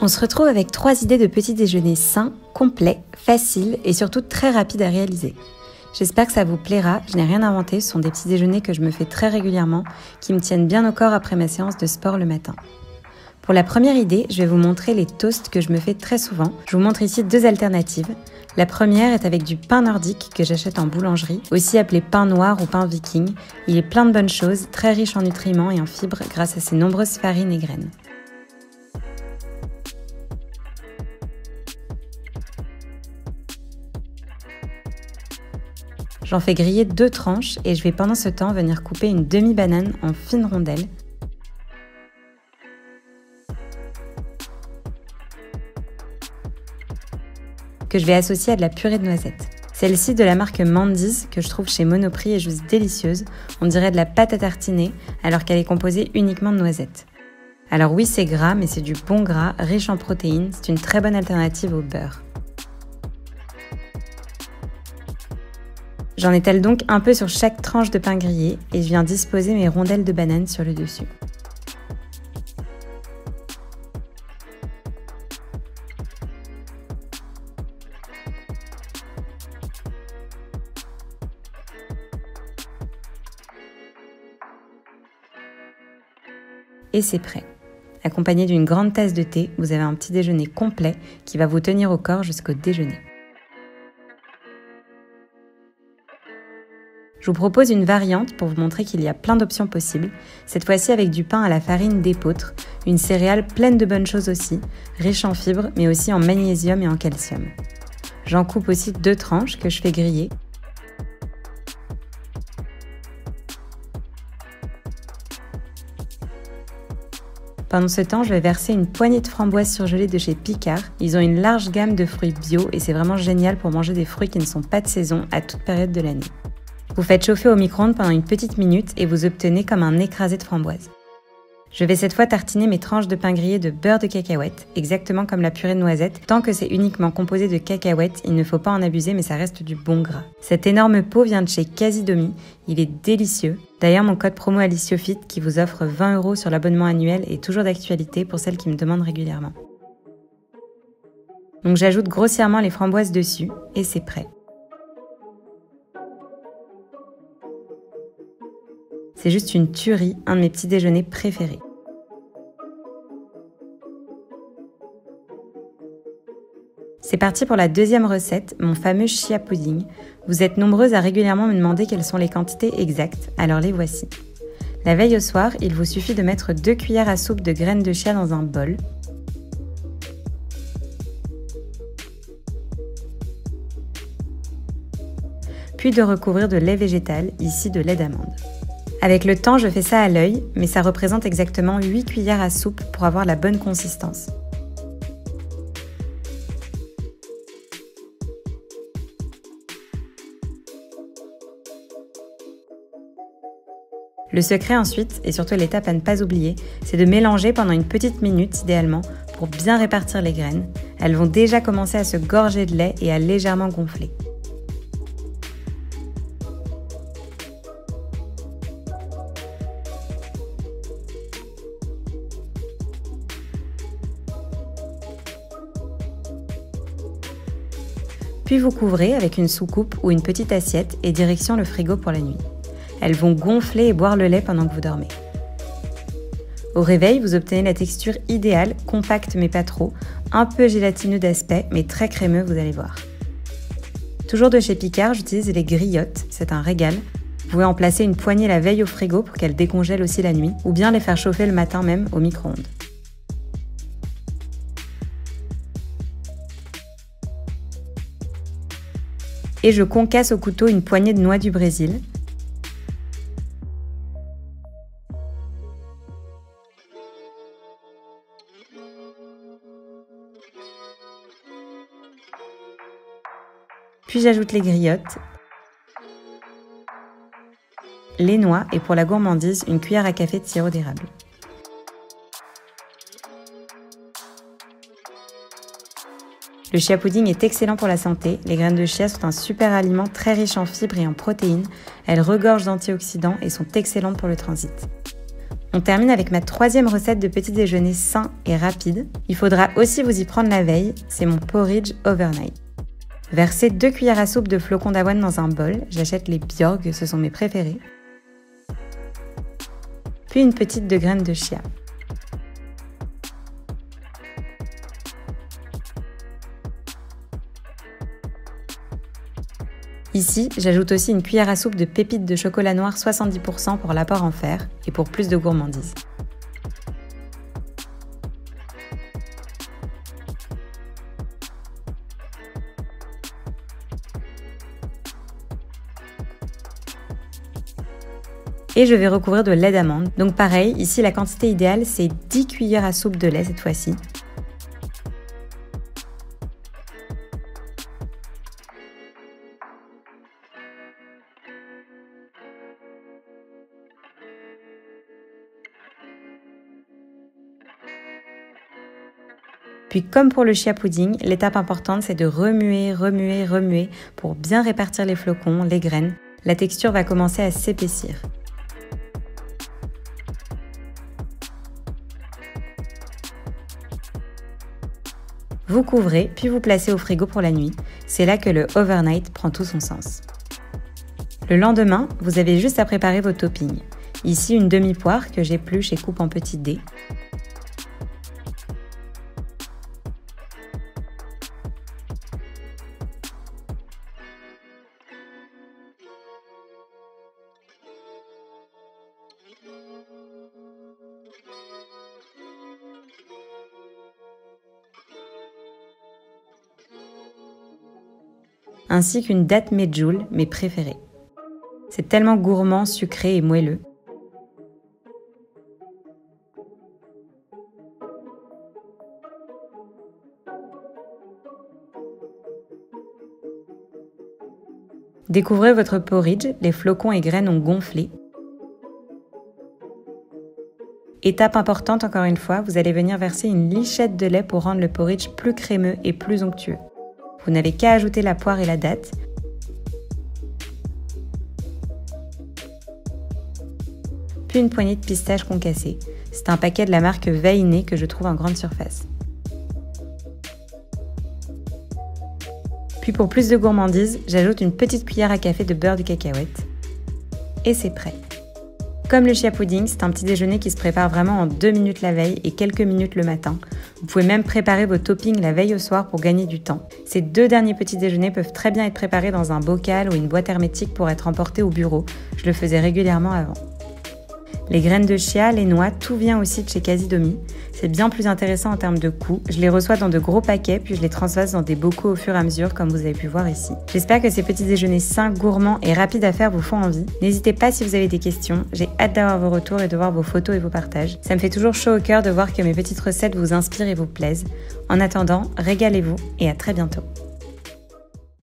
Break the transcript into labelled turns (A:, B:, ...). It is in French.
A: On se retrouve avec 3 idées de petits déjeuners sains, complets, faciles et surtout très rapides à réaliser. J'espère que ça vous plaira, je n'ai rien inventé, ce sont des petits déjeuners que je me fais très régulièrement, qui me tiennent bien au corps après ma séance de sport le matin. Pour la première idée, je vais vous montrer les toasts que je me fais très souvent. Je vous montre ici 2 alternatives. La première est avec du pain nordique que j'achète en boulangerie, aussi appelé pain noir ou pain viking. Il est plein de bonnes choses, très riche en nutriments et en fibres grâce à ses nombreuses farines et graines. J'en fais griller 2 tranches et je vais pendant ce temps venir couper une demi-banane en fines rondelles. Que je vais associer à de la purée de noisettes. Celle-ci de la marque Mandy's que je trouve chez Monoprix est juste délicieuse. On dirait de la pâte à tartiner alors qu'elle est composée uniquement de noisettes. Alors oui, c'est gras, mais c'est du bon gras, riche en protéines. C'est une très bonne alternative au beurre. J'en étale donc un peu sur chaque tranche de pain grillé et je viens disposer mes rondelles de banane sur le dessus. Et c'est prêt. Accompagné d'une grande tasse de thé, vous avez un petit déjeuner complet qui va vous tenir au corps jusqu'au déjeuner. Je vous propose une variante pour vous montrer qu'il y a plein d'options possibles, cette fois-ci avec du pain à la farine d'épeautre, une céréale pleine de bonnes choses aussi, riche en fibres mais aussi en magnésium et en calcium. J'en coupe aussi 2 tranches que je fais griller. Pendant ce temps, je vais verser une poignée de framboises surgelées de chez Picard. Ils ont une large gamme de fruits bio et c'est vraiment génial pour manger des fruits qui ne sont pas de saison à toute période de l'année. Vous faites chauffer au micro-ondes pendant une petite minute et vous obtenez comme un écrasé de framboises. Je vais cette fois tartiner mes tranches de pain grillé de beurre de cacahuète, exactement comme la purée de noisettes. Tant que c'est uniquement composé de cacahuètes, il ne faut pas en abuser mais ça reste du bon gras. Cet énorme pot vient de chez Casidomi, il est délicieux. D'ailleurs mon code promo AlicioFit qui vous offre 20 € sur l'abonnement annuel est toujours d'actualité pour celles qui me demandent régulièrement. Donc j'ajoute grossièrement les framboises dessus et c'est prêt. C'est juste une tuerie, un de mes petits déjeuners préférés. C'est parti pour la deuxième recette, mon fameux chia pudding. Vous êtes nombreuses à régulièrement me demander quelles sont les quantités exactes, alors les voici. La veille au soir, il vous suffit de mettre 2 cuillères à soupe de graines de chia dans un bol. Puis de recouvrir de lait végétal, ici de lait d'amande. Avec le temps, je fais ça à l'œil, mais ça représente exactement 8 cuillères à soupe pour avoir la bonne consistance. Le secret ensuite, et surtout l'étape à ne pas oublier, c'est de mélanger pendant une petite minute idéalement pour bien répartir les graines. Elles vont déjà commencer à se gorger de lait et à légèrement gonfler. Puis vous couvrez avec une soucoupe ou une petite assiette et direction le frigo pour la nuit. Elles vont gonfler et boire le lait pendant que vous dormez. Au réveil, vous obtenez la texture idéale, compacte mais pas trop, un peu gélatineux d'aspect mais très crémeux, vous allez voir. Toujours de chez Picard, j'utilise les griottes, c'est un régal. Vous pouvez en placer une poignée la veille au frigo pour qu'elles décongèlent aussi la nuit, ou bien les faire chauffer le matin même au micro-ondes. Et je concasse au couteau une poignée de noix du Brésil. Puis j'ajoute les griottes, les noix et pour la gourmandise, une cuillère à café de sirop d'érable. Le chia pudding est excellent pour la santé. Les graines de chia sont un super aliment très riche en fibres et en protéines. Elles regorgent d'antioxydants et sont excellentes pour le transit. On termine avec ma troisième recette de petit déjeuner sain et rapide. Il faudra aussi vous y prendre la veille, c'est mon porridge overnight. Versez 2 cuillères à soupe de flocons d'avoine dans un bol, j'achète les Bjorg, ce sont mes préférés. Puis une petite de graines de chia. Ici, j'ajoute aussi une cuillère à soupe de pépites de chocolat noir 70% pour l'apport en fer et pour plus de gourmandise. Et je vais recouvrir de lait d'amande. Donc pareil, ici la quantité idéale c'est 10 cuillères à soupe de lait cette fois-ci. Puis comme pour le chia pudding, l'étape importante c'est de remuer, remuer, remuer pour bien répartir les flocons, les graines. La texture va commencer à s'épaissir. Vous couvrez, puis vous placez au frigo pour la nuit. C'est là que le overnight prend tout son sens. Le lendemain, vous avez juste à préparer vos toppings. Ici, une demi-poire que j'épluche et coupe en petits dés. Ainsi qu'une date medjool, mes préférées. C'est tellement gourmand, sucré et moelleux. Découvrez votre porridge, les flocons et graines ont gonflé. Étape importante encore une fois, vous allez venir verser une lichette de lait pour rendre le porridge plus crémeux et plus onctueux. Vous n'avez qu'à ajouter la poire et la date. Puis une poignée de pistaches concassées. C'est un paquet de la marque Vainé que je trouve en grande surface. Puis pour plus de gourmandise, j'ajoute une petite cuillère à café de beurre de cacahuète. Et c'est prêt. Comme le chia pudding, c'est un petit déjeuner qui se prépare vraiment en 2 minutes la veille et quelques minutes le matin. Vous pouvez même préparer vos toppings la veille au soir pour gagner du temps. Ces 2 derniers petits déjeuners peuvent très bien être préparés dans un bocal ou une boîte hermétique pour être emportés au bureau. Je le faisais régulièrement avant. Les graines de chia, les noix, tout vient aussi de chez Casidomi. C'est bien plus intéressant en termes de coût. Je les reçois dans de gros paquets, puis je les transvase dans des bocaux au fur et à mesure, comme vous avez pu voir ici. J'espère que ces petits déjeuners sains, gourmands et rapides à faire vous font envie. N'hésitez pas si vous avez des questions. J'ai hâte d'avoir vos retours et de voir vos photos et vos partages. Ça me fait toujours chaud au cœur de voir que mes petites recettes vous inspirent et vous plaisent. En attendant, régalez-vous et à très bientôt.